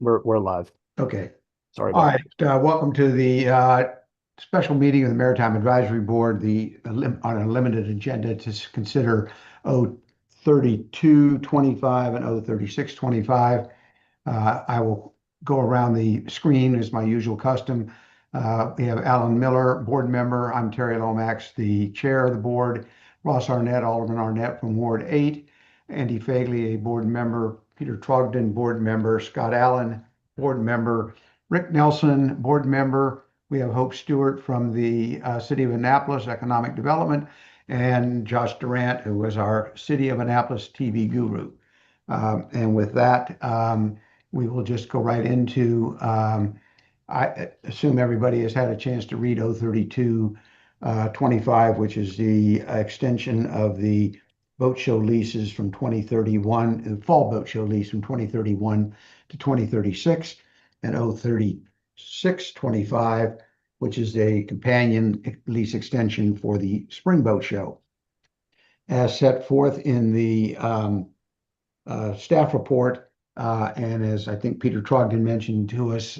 We're live. Okay. Sorry All about right. that. Welcome to the special meeting of the Maritime Advisory Board, on a limited agenda to consider O 3225 and O 3625. I will go around the screen as my usual custom. We have Alan Miller, board member. I'm Terry Lomax, the chair of the board. Ross Arnett, Alderman Arnett from Ward 8. Andy Fagley, a board member. Peter Trogdon, board member. Scott Allen, board member. Rick Nelson, board member. We have Hope Stewart from the City of Annapolis Economic Development, and Josh Durant, who was our City of Annapolis TV guru. And with that, we will just go right into, I assume everybody has had a chance to read 032 25, which is the extension of the boat show leases from 2031, the fall boat show lease from 2031 to 2036, and 036 25, which is a companion lease extension for the spring boat show. As set forth in the staff report, and as I think Peter Trogdon mentioned to us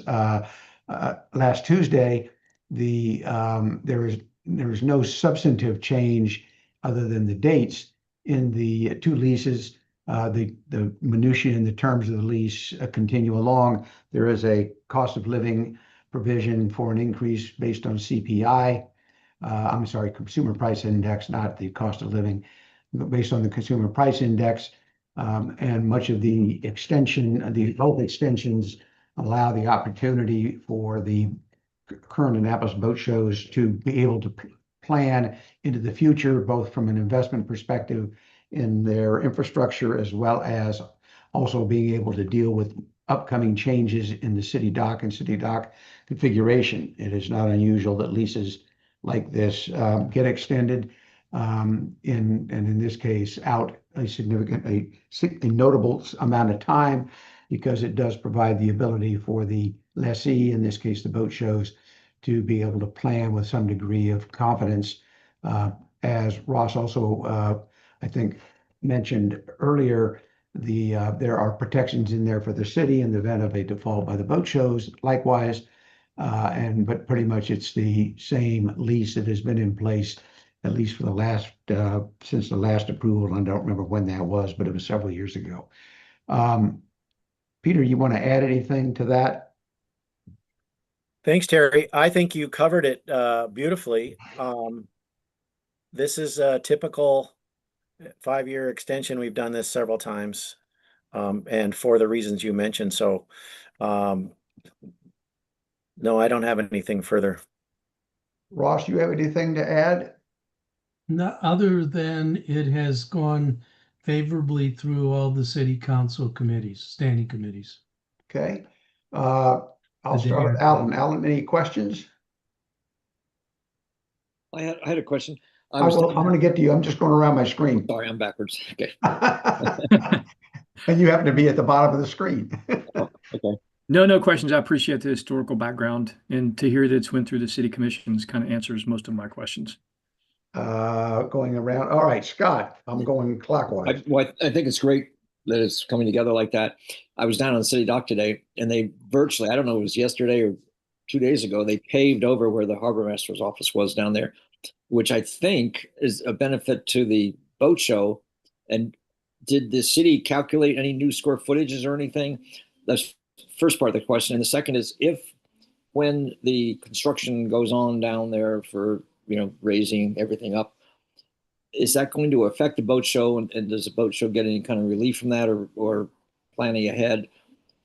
last Tuesday, there is no substantive change other than the dates in the two leases. The minutiae and the terms of the lease continue along. There is a cost of living provision for an increase based on CPI. I'm sorry, Consumer Price Index, not the cost of living, but based on the Consumer Price Index. And much of the both extensions allow the opportunity for the current Annapolis boat shows to be able to plan into the future, both from an investment perspective in their infrastructure, as well as also being able to deal with upcoming changes in the city dock and city dock configuration. It is not unusual that leases like this get extended, in this case out a notable amount of time, because it does provide the ability for the lessee, in this case the boat shows, to be able to plan with some degree of confidence. As Ross also, I think, mentioned earlier, there are protections in there for the city in the event of a default by the boat shows, likewise. But pretty much it's the same lease that has been in place at least for the last since the last approval. I don't remember when that was, but it was several years ago. Peter, you want to add anything to that? Thanks, Terry. I think you covered it beautifully. This is a typical 5-year extension. We've done this several times, and for the reasons you mentioned. So, no, I don't have anything further. Ross, you have anything to add? No, other than it has gone favorably through all the city council committees, standing committees. Okay. I'll start with Alan. Alan, any questions? I had a question. I'm going to get to you. I'm just going around my screen. Sorry, I'm backwards. Okay. And you happen to be at the bottom of the screen. Oh, okay. No questions. I appreciate the historical background, and to hear that it's went through the city commissions kind of answers most of my questions. Going around. All right, Scott, I'm going clockwise. I think it's great that it's coming together like that. I was down on the city dock today, and they virtually, I don't know, it was yesterday or 2 days ago, they paved over where the harbor master's office was down there, which I think is a benefit to the boat show. And did the city calculate any new square footages or anything? That's the first part of the question. And the second is, when the construction goes on down there for, raising everything up, is that going to affect the boat show? And does the boat show get any kind of relief from that, or planning ahead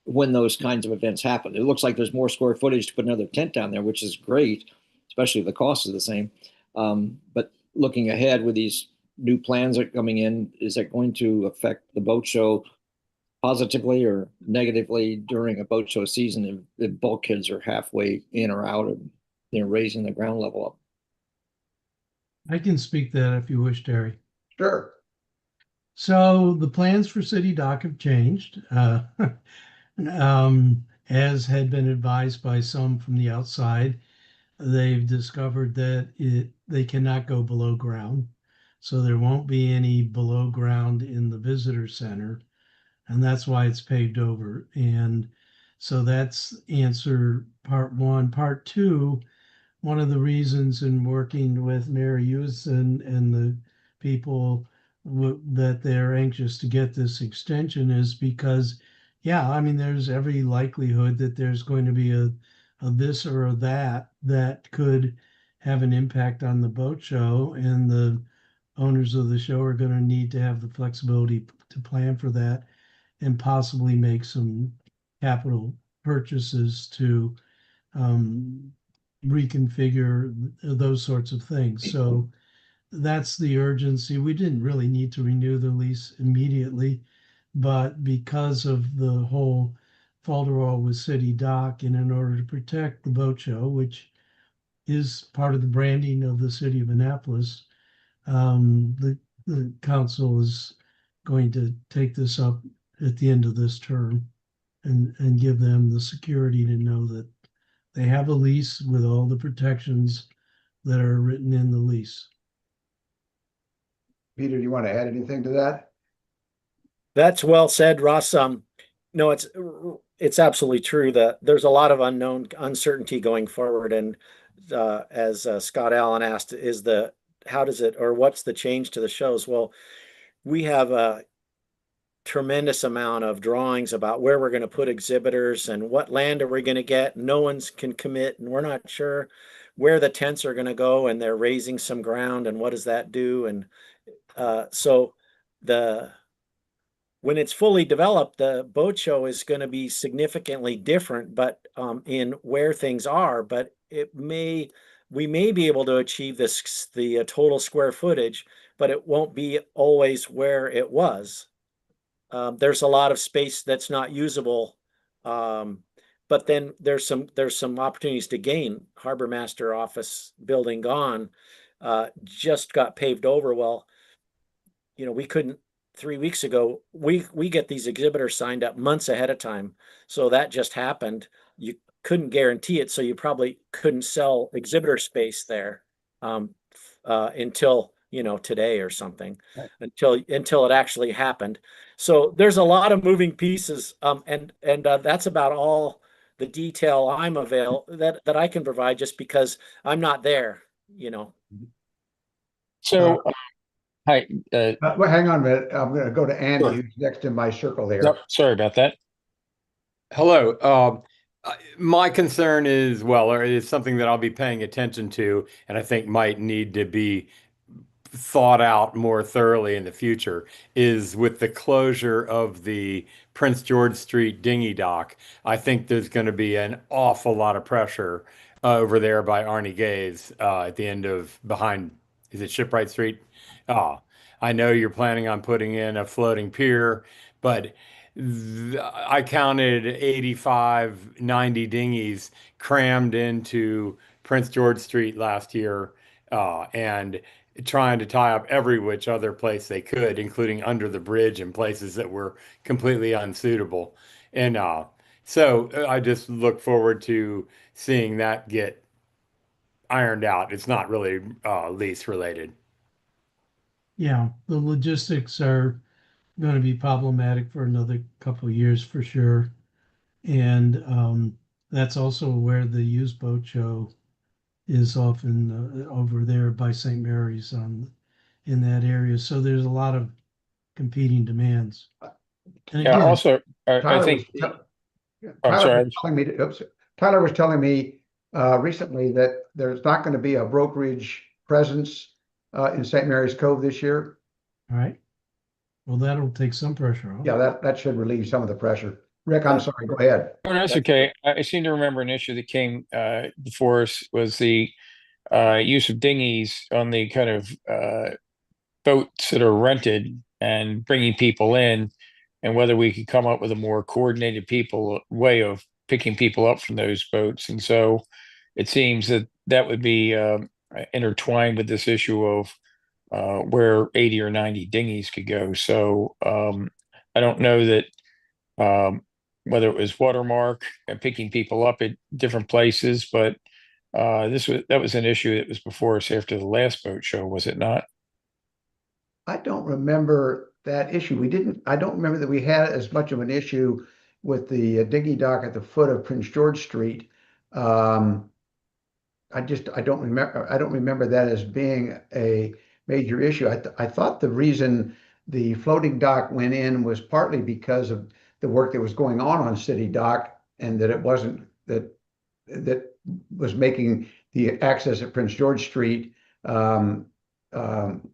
when those kinds of events happen? It looks like there's more square footage to put another tent down there, which is great, especially if the cost is the same. But looking ahead with these new plans that are coming in, is that going to affect the boat show positively or negatively during a boat show season if bulkheads are halfway in or out and raising the ground level up? I can speak to that if you wish, Terry. Sure. So the plans for City Dock have changed, as had been advised by some from the outside. They've discovered that they cannot go below ground, so there won't be any below ground in the visitor center, and that's why it's paved over. And So that's answer part one. Part two, one of the reasons in working with Mary Hewson and the people that they're anxious to get this extension is because, yeah, I mean, there's every likelihood that there's going to be a this or a that could have an impact on the boat show, and the owners of the show are going to need to have the flexibility to plan for that and possibly make some capital purchases to um, reconfigure those sorts of things. So that's the urgency. We didn't really need to renew the lease immediately, but because of the whole falderall with City Dock, and in order to protect the boat show, which is part of the branding of the city of Annapolis, the council is going to take this up at the end of this term and give them the security to know that they have a lease with all the protections that are written in the lease. Peter, do you want to add anything to that? That's well said, Ross. No, it's absolutely true that there's a lot of uncertainty going forward. And as Scott Allen asked, how does it, or what's the change to the shows? Well, we have a tremendous amount of drawings about where we're going to put exhibitors and what land are we going to get. No one's can commit, and we're not sure where the tents are going to go, and they're raising some ground, and what does that do? And so when it's fully developed, the boat show is going to be significantly different, but in where things are. But we may be able to achieve the total square footage, but it won't be always where it was. There's a lot of space that's not usable, but then there's some opportunities to gain. Harbor Master office building gone, just got paved over. Well, we couldn't 3 weeks ago. We get these exhibitors signed up months ahead of time, so that just happened. You couldn't guarantee it, so you probably couldn't sell exhibitor space there until today or something, Right. until it actually happened. So there's a lot of moving pieces, and that's about all the detail that I can provide, just because I'm not there. So, hi. Well, hang on a minute. I'm going to go to Andy, Sure. who's next in my circle there. Yep, sorry about that. Hello. My concern is, well, or is something that I'll be paying attention to, and I think might need to be thought out more thoroughly in the future, is with the closure of the Prince George Street dinghy dock. I think there's going to be an awful lot of pressure over there by Arnie Gaze at the end of behind, is it Shipwright Street? I know you're planning on putting in a floating pier, but I counted 85, 90 dinghies crammed into Prince George Street last year, and trying to tie up every which other place they could, including under the bridge and places that were completely unsuitable. And so I just look forward to seeing that get ironed out. It's not really lease related. Yeah, the logistics are going to be problematic for another couple of years for sure. And that's also where the used boat show is often over there by St. Mary's in that area. So there's a lot of competing demands. And Yeah, again, also, I Tyler think, I'm Tyler was sorry. telling me, Tyler was telling me recently that there's not going to be a brokerage presence in St. Mary's Cove this year. all right. Well, that'll take some pressure off. Yeah, that should relieve some of the pressure. Rick, I'm sorry, go ahead. Oh, that's okay. I seem to remember an issue that came before us was the use of dinghies on the kind of boats that are rented and bringing people in, and whether we could come up with a more coordinated way of picking people up from those boats. And so it seems that would be intertwined with this issue of where 80 or 90 dinghies could go. So I don't know that whether it was Watermark and picking people up at different places, but that was an issue that was before us after the last boat show, was it not? I don't remember that issue. I don't remember that we had as much of an issue with the dinghy dock at the foot of Prince George Street. I don't remember that as being a major issue. I thought the reason the floating dock went in was partly because of the work that was going on City Dock, and that it wasn't that was making the access at Prince George Street, um, um,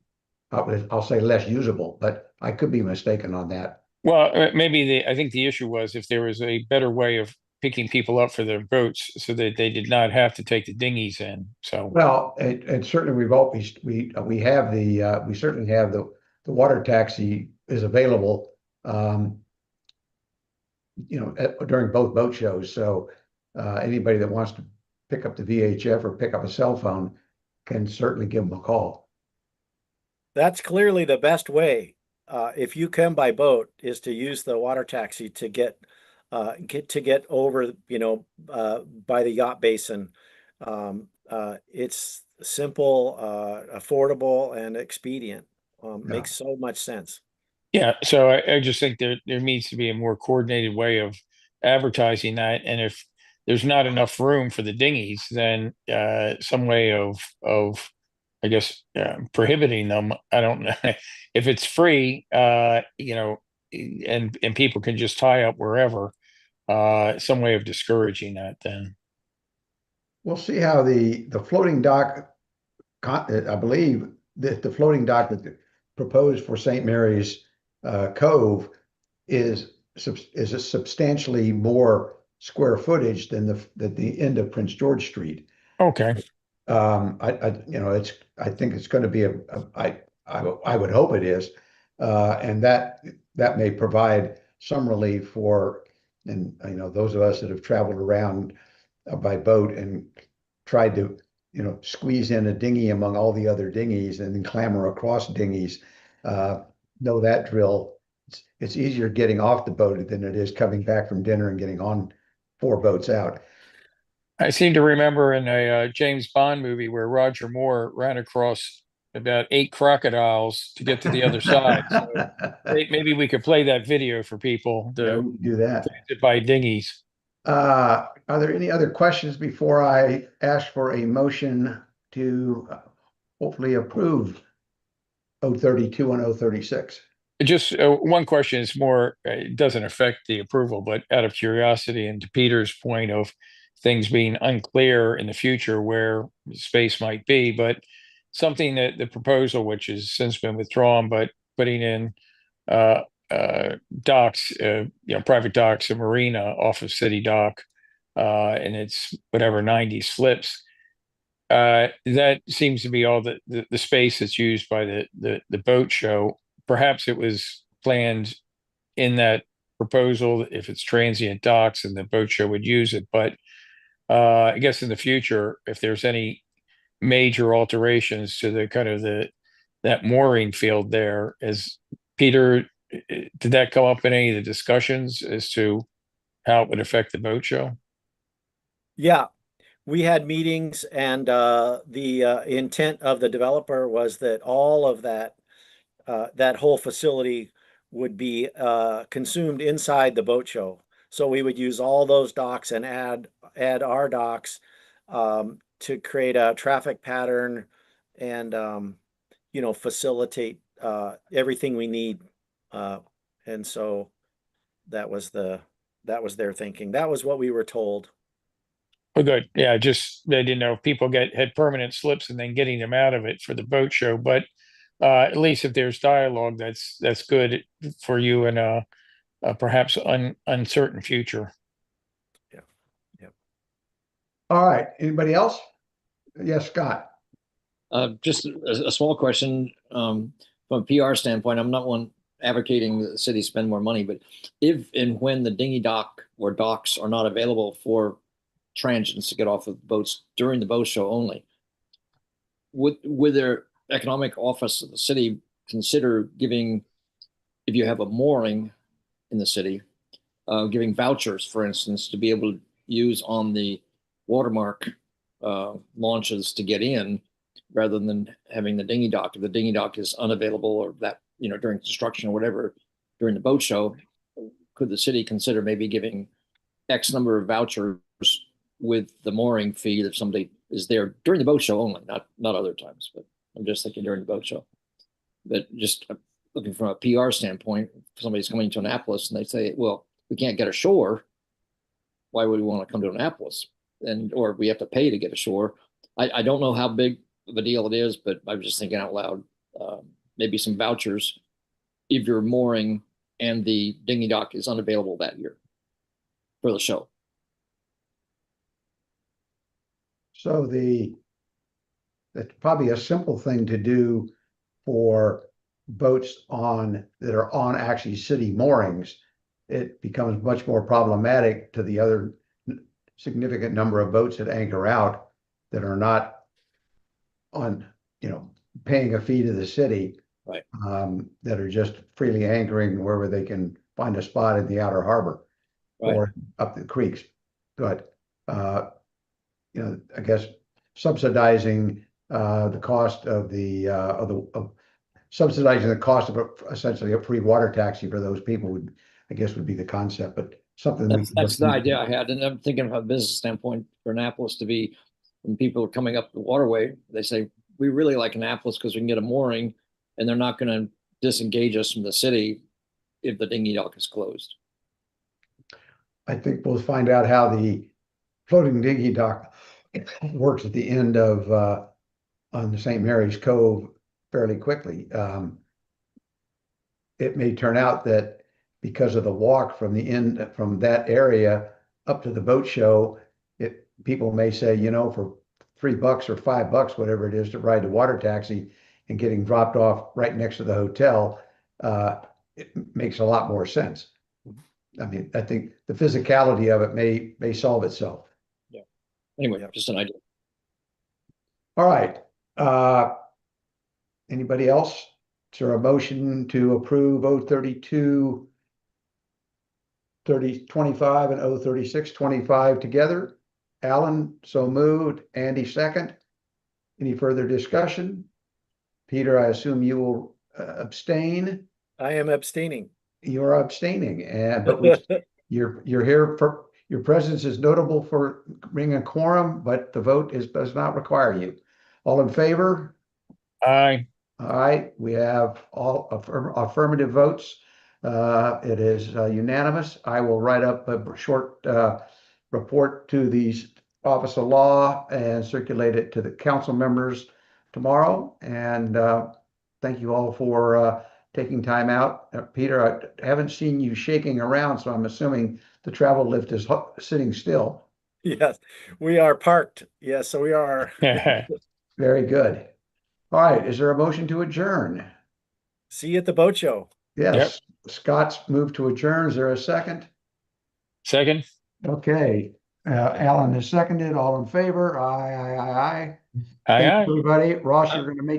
I'll say less usable, but I could be mistaken on that. Well, maybe I think the issue was if there was a better way of picking people up for their boats so that they did not have to take the dinghies in. So, Well, and certainly we have we certainly have the water taxi is available, during both boat shows. So anybody that wants to pick up the VHF or pick up a cell phone can certainly give them a call. That's clearly the best way. If you come by boat, is to use the water taxi to get over, by the yacht basin. It's simple, affordable, and expedient. Yeah. Makes so much sense. yeah, so I just think there needs to be a more coordinated way of advertising that. And if there's not enough room for the dinghies, then some way of I guess prohibiting them. I don't know if it's free, and people can just tie up wherever. Some way of discouraging that then. We'll see how the floating dock, I believe that the floating dock that proposed for St. Mary's Cove is a substantially more square footage than the end of Prince George Street. Okay. I think it's going to be I would hope it is, and that may provide some relief for, and those of us that have traveled around by boat and tried to squeeze in a dinghy among all the other dinghies and then clamber across dinghies, know that drill. It's easier getting off the boat than it is coming back from dinner and getting on 4 boats out. I seem to remember in a James Bond movie where Roger Moore ran across about 8 crocodiles to get to the other side. So maybe we could play that video for people Yeah, to we can do that. buy dinghies. Are there any other questions before I ask for a motion to hopefully approve 032 and 036? Just one question is more, it doesn't affect the approval, but out of curiosity and to Peter's point of things being unclear in the future where space might be, but something that the proposal, which has since been withdrawn, but putting in docks, private docks, a marina off of City Dock, and it's whatever 90 slips. That seems to be all the space that's used by the boat show. Perhaps it was planned in that proposal if it's transient docks and the boat show would use it. But I guess in the future, if there's any major alterations to the kind of that mooring field there, as Peter, did that come up in any of the discussions as to how it would affect the boat show? Yeah, we had meetings, and the intent of the developer was that all of that whole facility would be consumed inside the boat show. So we would use all those docks and add our docks to create a traffic pattern and facilitate everything we need. And so that was their thinking. That was what we were told. Well, good. Yeah, just they didn't know if people had permanent slips and then getting them out of it for the boat show. But at least if there's dialogue, that's good for you in a perhaps uncertain future. Yeah. Yep. All right. Anybody else? Yes, Scott. Just a small question from a PR standpoint. I'm not one advocating that the city spend more money, but if and when the dinghy dock or docks are not available for transients to get off of boats during the boat show only, would their economic office of the city consider giving, if you have a mooring in the city, giving vouchers, for instance, to be able to use on the watermark launches to get in, rather than having the dinghy dock? If the dinghy dock is unavailable or that, during construction or whatever, during the boat show, could the city consider maybe giving X number of vouchers with the mooring fee if somebody is there during the boat show only, not other times, but I'm just thinking during the boat show. But just looking from a PR standpoint, if somebody's coming to Annapolis and they say, well, we can't get ashore, why would we want to come to Annapolis? Or we have to pay to get ashore. I don't know how big of a deal it is, but I was just thinking out loud, maybe some vouchers if you're mooring and the dinghy dock is unavailable that year for the show. So that's probably a simple thing to do for boats that are on actually city moorings. It becomes much more problematic to the other significant number of boats that anchor out that are not on, paying a fee to the city. Right. That are just freely anchoring wherever they can find a spot in the outer harbor. Right. Or up the creeks. But, I guess subsidizing the cost of subsidizing the cost of essentially a free water taxi for those people would be the concept, but something that's the idea I had. And I'm thinking from a business standpoint for Annapolis to be, when people are coming up the waterway, they say, we really like Annapolis because we can get a mooring and they're not going to disengage us from the city if the dinghy dock is closed. I think we'll find out how the floating dinghy dock works at the end of on the St. Mary's Cove fairly quickly. It may turn out that because of the walk from that area up to the boat show, people may say, for $3 or $5, whatever it is, to ride the water taxi and getting dropped off right next to the hotel, it makes a lot more sense. I mean, I think the physicality of it may solve itself. Yeah. Anyway, just an idea. All right. Anybody else? Is there a motion to approve 032, 3025 and 03625 together? Alan, so moved. Andy, second. Any further discussion? Peter, I assume you will abstain. I am abstaining. You're abstaining, but you're here for your presence is notable for bringing a quorum, but the vote does not require you. All in favor? Aye. All right, we have all affirmative votes. It is unanimous. I will write up a short report to the Office of Law and circulate it to the council members tomorrow. And thank you all for taking time out. Peter, I haven't seen you shaking around, so I'm assuming the travel lift is sitting still. Yes, we are parked. Yes, so we are. Very good. All right, is there a motion to adjourn? See you at the boat show. Yes, Scott's moved to adjourn. Is there a second? Second. Okay, Alan is seconded. All in favor? Aye. Aye, Thanks, aye. everybody. Ross, you're going to make